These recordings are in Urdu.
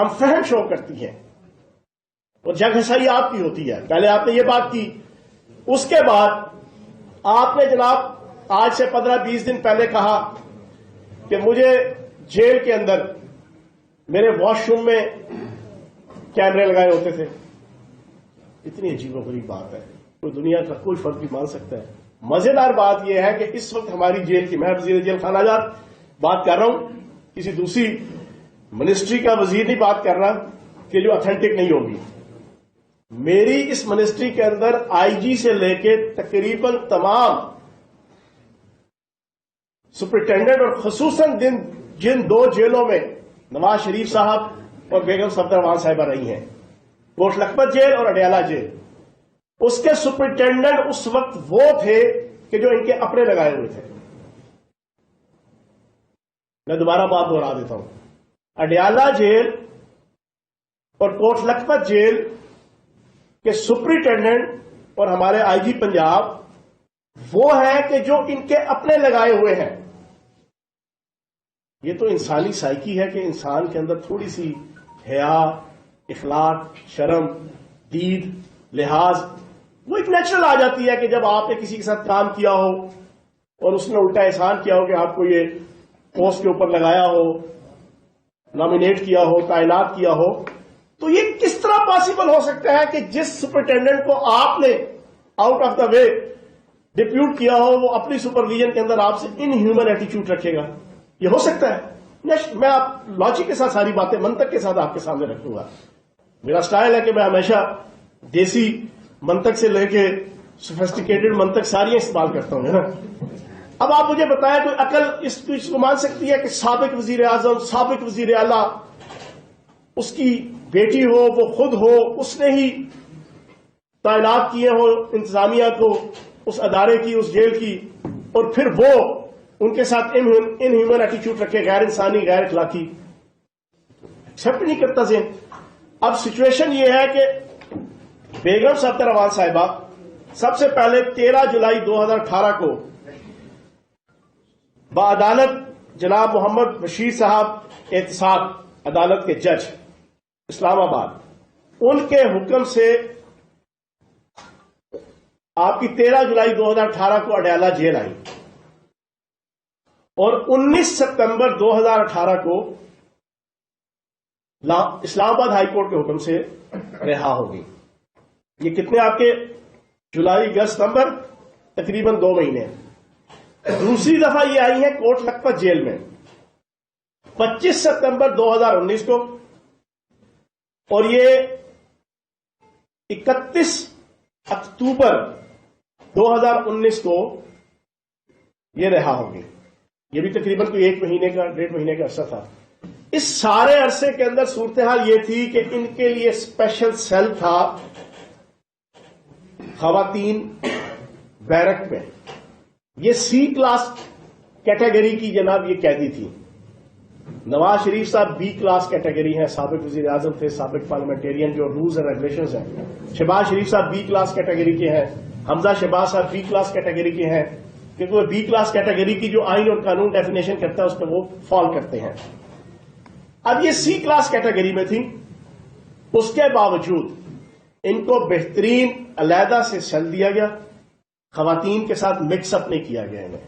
کم فہم شو کرتی ہیں اور جگ ہنسائی آپ کی ہوتی ہے. پہلے آپ نے یہ بات کی, اس کے بعد آپ نے جناب آج سے 15-20 دن پہلے کہا کہ مجھے جیل کے اندر میرے واش روم میں کیمرے لگائے ہوتے تھے. اتنی عجیب و غریب بات ہے, کوئی دنیا کا کوئی فرد بھی مان سکتا ہے؟ مزیدار بات یہ ہے کہ اس وقت ہماری جیل کی, میں وزیر جیل خانہ جات بات کر رہا ہوں, کسی دوسری منسٹری کا وزیر نہیں بات کر رہا کہ جو اتھینٹک نہیں ہوگی. میری اس منسٹری کے اندر آئی جی سے لے کے تقریباً تمام سپرنٹینڈنٹ اور خصوصاً جن 2 جیلوں میں نواز شریف صاحب اور بیگم صفدر صاحبہ رہی ہیں, کوٹ لکھپت جیل اور اڈیالہ جیل, اس کے سپرنٹینڈنٹ اس وقت وہ تھے کہ جو ان کے اپنے لگائے ہوئے تھے. میں دوبارہ بات دوہرا دیتا ہوں, اڈیالہ جیل اور کوٹ لکھپت جیل کے سپرنٹینڈنٹ اور ہمارے آئی جی پنجاب وہ ہیں کہ جو ان کے اپنے لگائے ہوئے ہیں. یہ تو انسانی سائیکی ہے کہ انسان کے اندر تھوڑی سی حیا, اخلاق, شرم, دید, لحاظ وہ ایک نیچرل آ جاتی ہے کہ جب آپ نے کسی کے ساتھ کام کیا ہو اور اس نے الٹا احسان کیا ہو کہ آپ کو یہ پوسٹ کے اوپر لگایا ہو, نامینیٹ کیا ہو, تعینات کیا ہو, تو یہ کس طرح پاسبل ہو سکتا ہے کہ جس سپرنٹینڈنٹ کو آپ نے out of the way depute کیا ہو وہ اپنی سپرویژن کے اندر آپ سے ان ہیومن ایٹیچیوڈ رکھے گا؟ یہ ہو سکتا ہے؟ میں آپ لاجک کے ساتھ ساری باتیں منطق کے ساتھ آپ کے سامنے رکھوں گا. میرا سٹائل ہے کہ میں ہمیشہ دیسی منطق سے لے کے سوفسٹیکیٹڈ منطق ساری استعمال کرتا ہوں, ہے نا. اب آپ مجھے بتائیں کوئی عقل اس کو مان سکتی ہے کہ سابق وزیر اعظم, سابق وزیر اعلیٰ, اس کی بیٹی ہو, وہ خود ہو, اس نے ہی تعینات کیے ہو انتظامیہ کو, اس ادارے کی, اس جیل کی, اور پھر وہ ان کے ساتھ ان ہیومن ایٹیچیوڈ رکھے, غیر انسانی, غیر اخلاقی؟ ایکسپٹ نہیں کرتا ذہن. اب سچویشن یہ ہے کہ بیگم صفدر امان صاحبہ سب سے پہلے 13 جولائی 2018 کو بعدالت جناب محمد بشیر صاحب احتساب عدالت کے جج اسلام آباد, ان کے حکم سے آپ کی 13 جولائی 2018 کو اڈیالہ جیل آئی اور 19 ستمبر 2018 کو اسلام آباد ہائی کورٹ کے حکم سے رہا ہوگی. یہ کتنے آپ کے جولائی, اگست, ستمبر, تقریباً 2 مہینے. دوسری دفعہ یہ آئی ہیں کوٹ لکھپت جیل میں 25 ستمبر 2019 کو, اور یہ 31 اکتوبر 2019 کو یہ رہا ہوگی. یہ بھی تقریباً کوئی 1 مہینے کا, 1.5 مہینے کا عرصہ تھا. اس سارے عرصے کے اندر صورتحال یہ تھی کہ ان کے لیے اسپیشل سیل تھا خواتین بیرک میں. یہ سی کلاس کیٹیگری کی جناب یہ قیدی تھی. نواز شریف صاحب بی کلاس کیٹیگری ہیں, سابق وزیر اعظم تھے, سابق پارلیمنٹرین, جو رولز اینڈ ریگولیشنز ہیں. شہباز شریف صاحب بی کلاس کیٹیگری کے ہیں, حمزہ شہباز صاحب بی کلاس کیٹیگری کے ہیں, کیونکہ وہ بی کلاس کیٹیگری کی جو آئین اور قانون ڈیفینیشن کرتا ہے اس پہ وہ فال کرتے ہیں. اب یہ سی کلاس کیٹیگری میں تھی, اس کے باوجود ان کو بہترین علیحدہ سے سیل دیا گیا, خواتین کے ساتھ مکس اپ نہیں کیا گیا. انہیں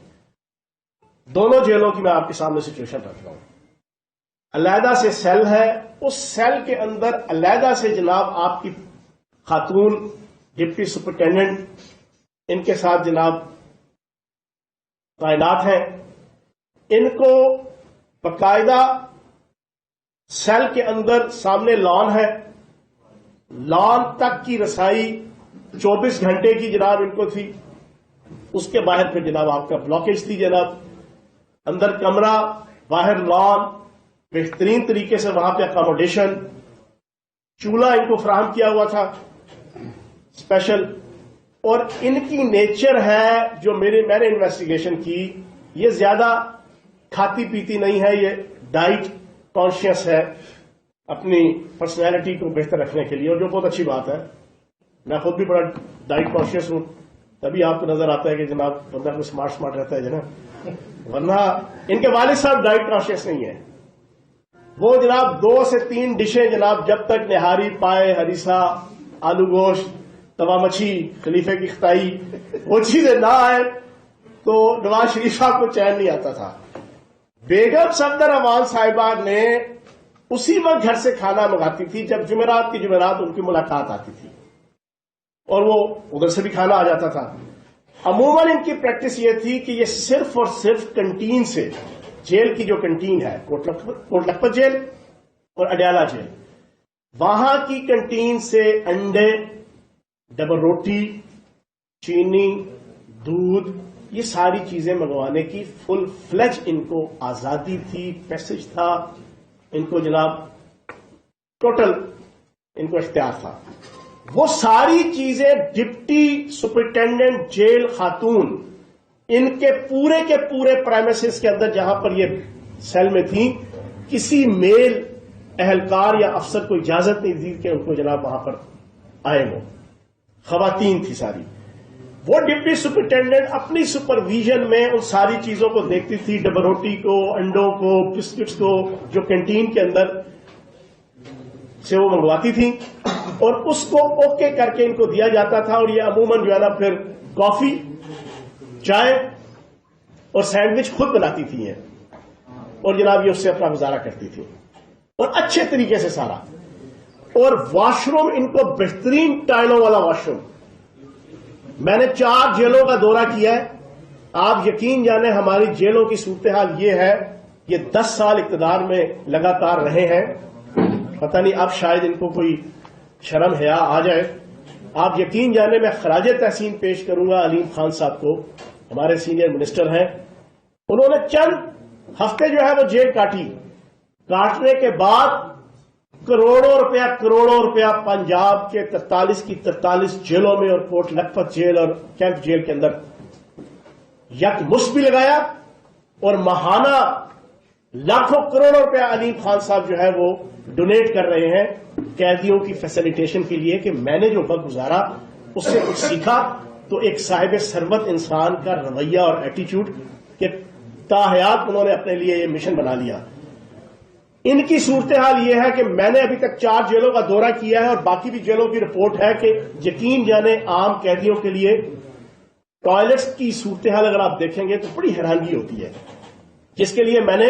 دونوں جیلوں کی میں آپ کے سامنے سچویشن رکھ رہا ہوں. علیحدہ سے سیل ہے, اس سیل کے اندر علیحدہ سے جناب آپ کی خاتون ڈپٹی سپرنٹینڈنٹ ان کے ساتھ جناب تعینات ہیں. ان کو باقاعدہ سیل کے اندر سامنے لان ہے, لان تک کی رسائی 24 گھنٹے کی جناب ان کو تھی. اس کے باہر پھر جناب آپ کا بلاکیج تھی جناب, اندر کمرہ, باہر لان, بہترین طریقے سے وہاں پہ اکاموڈیشن, چولہا ان کو فراہم کیا ہوا تھا اسپیشل. اور ان کی نیچر ہے جو میں نے انویسٹیگیشن کی, یہ زیادہ کھاتی پیتی نہیں ہے, یہ ڈائٹ کانشیس ہے اپنی پرسنالٹی کو بہتر رکھنے کے لیے, اور جو بہت اچھی بات ہے. میں خود بھی بڑا ڈائٹ کانشیس ہوں, تبھی آپ کو نظر آتا ہے کہ جناب بندہ کو اسمارٹ رہتا ہے جناب, ورنہ ان کے والد صاحب ڈائٹ کانشیس نہیں ہے. وہ جناب 2 سے 3 ڈشیں جناب جب تک نہاری پائے ہریسہ آلو گوشت توا مچھی خلیفے کی خطائی وہ چیزیں نہ آئے تو نواز شریف صاحب کو چین نہیں آتا تھا. بیگم صفدر امان صاحبہ نے اسی وقت گھر سے کھانا منگاتی تھی جب جمعرات کی جمعرات ان کی ملاقات آتی تھی اور وہ ادھر سے بھی کھانا آ جاتا تھا. عموماً ان کی پریکٹس یہ تھی کہ یہ صرف اور صرف کنٹین سے، جیل کی جو کنٹین ہے کوٹ لکھپت جیل اور اڈیالہ جیل، وہاں کی کنٹین سے انڈے، ڈبل روٹی، چینی، دودھ، یہ ساری چیزیں منگوانے کی فل فلیج ان کو آزادی تھی، پیسج تھا، ان کو جناب ٹوٹل ان کو اختیار تھا. وہ ساری چیزیں ڈپٹی سپرنٹینڈنٹ جیل خاتون ان کے پورے پرائمیسز کے اندر جہاں پر یہ سیل میں تھیں، کسی میل اہلکار یا افسر کو اجازت نہیں دی کہ ان کو جناب وہاں پر آئے. وہ خواتین تھی ساری. وہ ڈپٹی سپرنٹینڈنٹ اپنی سپرویژن میں ان ساری چیزوں کو دیکھتی تھی، ڈبل روٹی کو، انڈوں کو، بسکٹس کو، جو کینٹین کے اندر سے وہ منگواتی تھیں اور اس کو اوکے کر کے ان کو دیا جاتا تھا. اور یہ عموماً جو ہے نا پھر کافی، چائے اور سینڈوچ خود بناتی تھی ہیں اور جناب یہ اس سے اپنا گزارا کرتی تھی اور اچھے طریقے سے سارا. اور واش روم ان کو بہترین ٹائلوں والا واش روم. میں نے 4 جیلوں کا دورہ کیا ہے. آپ یقین جانیں ہماری جیلوں کی صورتحال یہ ہے، یہ 10 سال اقتدار میں لگاتار رہے ہیں، پتہ نہیں اب شاید ان کو کوئی شرم حیا آ جائے. آپ یقین جانیں میں خراج تحسین پیش کروں گا علیم خان صاحب کو، ہمارے سینئر منسٹر ہیں. انہوں نے چند ہفتے جو ہے وہ جیل کاٹنے کے بعد کروڑوں روپیہ پنجاب کے 43 کی 43 جیلوں میں اور کوٹ لکھپت جیل اور کیمپ جیل کے اندر یک مشت بھی لگایا اور ماہانہ لاکھوں کروڑوں روپیہ علیم خان صاحب جو ہے وہ ڈونیٹ کر رہے ہیں قیدیوں کی فیسیلیٹیشن کے لیے کہ میں نے جو وقت گزارا اس سے کچھ سیکھا. تو ایک صاحب ثروت انسان کا رویہ اور ایٹیچیوڈ کہ تاحیات انہوں نے اپنے لیے یہ مشن بنا لیا. ان کی صورتحال یہ ہے کہ میں نے ابھی تک 4 جیلوں کا دورہ کیا ہے اور باقی بھی جیلوں کی رپورٹ ہے کہ یقین جانے عام قیدیوں کے لیے ٹوائلٹس کی صورتحال اگر آپ دیکھیں گے تو بڑی حیرانگی ہوتی ہے. جس کے لیے میں نے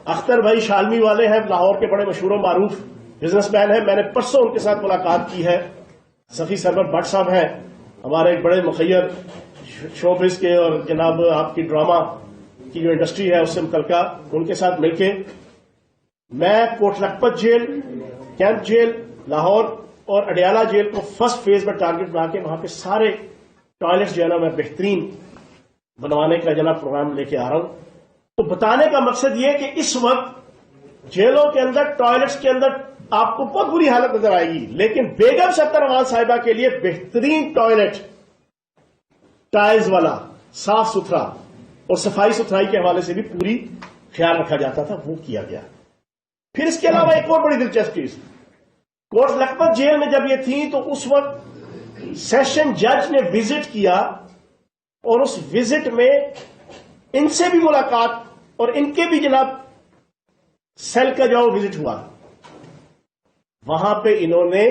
اختر بھائی شالمی والے ہیں، لاہور کے بڑے مشہور و معروف بزنس مین ہیں، میں نے پرسوں ان کے ساتھ ملاقات کی ہے. صفی سرور بٹ صاحب ہیں ہمارے ایک بڑے مخیر شوبز کے اور جناب آپ کی ڈرامہ کی جو انڈسٹری ہے اس سے متعلقہ، ان کے ساتھ مل کے میں Kot Lakhpat jail, camp jail Lahore اور اڈیالہ جیل کو فرسٹ فیز میں ٹارگٹ بنا کے وہاں پہ سارے ٹوائلٹس جو ہے نا میں بہترین بنوانے کا جناب پروگرام لے کے آ رہا ہوں. تو بتانے کا مقصد یہ کہ اس وقت جیلوں کے اندر ٹوائلٹس کے اندر آپ کو بہت بری حالت نظر آئے گی، لیکن بیگم صفدر امان صاحبہ کے لیے بہترین ٹوائلٹ، ٹائلز والا، صاف ستھرا اور صفائی ستھرائی کے حوالے سے بھی پوری خیال رکھا جاتا تھا، وہ کیا گیا. پھر اس کے علاوہ ایک اور بڑی دلچسپ چیز، کوٹ لکھپت جیل میں جب یہ تھیں تو اس وقت سیشن جج نے وزٹ کیا اور اس وزٹ میں ان سے بھی ملاقات اور ان کے بھی جناب سیل کا جو وزٹ ہوا. وہاں پہ انہوں نے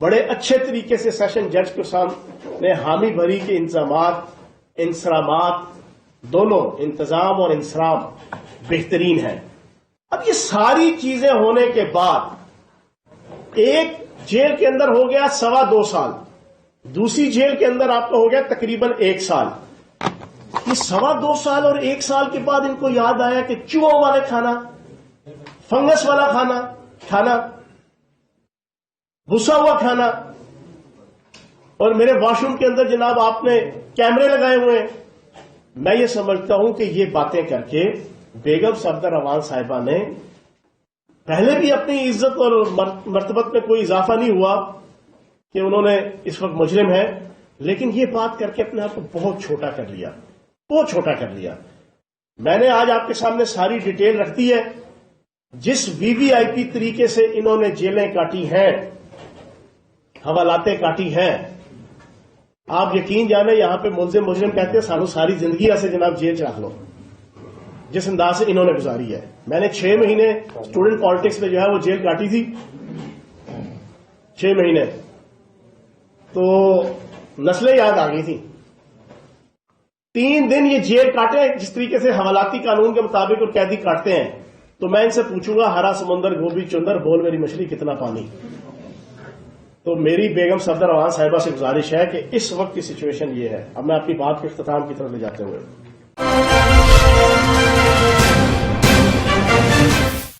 بڑے اچھے طریقے سے سیشن جج کے سامنے حامی بھری کے انتظامات، انصرامات، دونوں انتظام اور انصرام بہترین ہیں. اب یہ ساری چیزیں ہونے کے بعد ایک جیل کے اندر ہو گیا 2.25 سال، دوسری جیل کے اندر آپ کا ہو گیا تقریباً 1 سال. یہ 2.25 سال اور 1 سال کے بعد ان کو یاد آیا کہ چوہوں والے کھانا، فنگس والا کھانا، بھسا ہوا کھانا، اور میرے واش روم کے اندر جناب آپ نے کیمرے لگائے ہوئے ہیں. میں یہ سمجھتا ہوں کہ یہ باتیں کر کے بیگم صفدر امان صاحبہ نے پہلے بھی اپنی عزت اور مرتبت میں کوئی اضافہ نہیں ہوا کہ انہوں نے اس وقت مجرم ہے، لیکن یہ بات کر کے اپنے آپ کو بہت چھوٹا کر لیا، بہت چھوٹا کر لیا. میں نے آج آپ کے سامنے ساری ڈیٹیل رکھ دی ہے. جس وی وی آئی پی طریقے سے انہوں نے جیلیں کاٹی ہیں، حوالاتیں کاٹی ہیں، آپ یقین جانے یہاں پہ مجرم کہتے ہیں سانو ساری زندگی ایسے جناب جیل چ رکھ لو. جس انداز سے انہوں نے گزاری ہے. میں نے 6 مہینے اسٹوڈنٹ پالیٹکس میں جو ہے وہ جیل کاٹی تھی, 6 مہینے, تو نسلیں یاد آ گئی تھیں. 3 دن یہ جیل کاٹے جس طریقے سے حوالاتی قانون کے مطابق اور قیدی کاٹتے ہیں, تو میں ان سے پوچھوں گا ہرا سمندر گوبھی چندر بول میری مچھلی کتنا پانی. تو میری بیگم صفدر روان صاحبہ سے گزارش ہے کہ اس وقت کی سچویشن یہ ہے. اب میں اپنی بات کے اختتام کی طرف لے جاتے ہوئے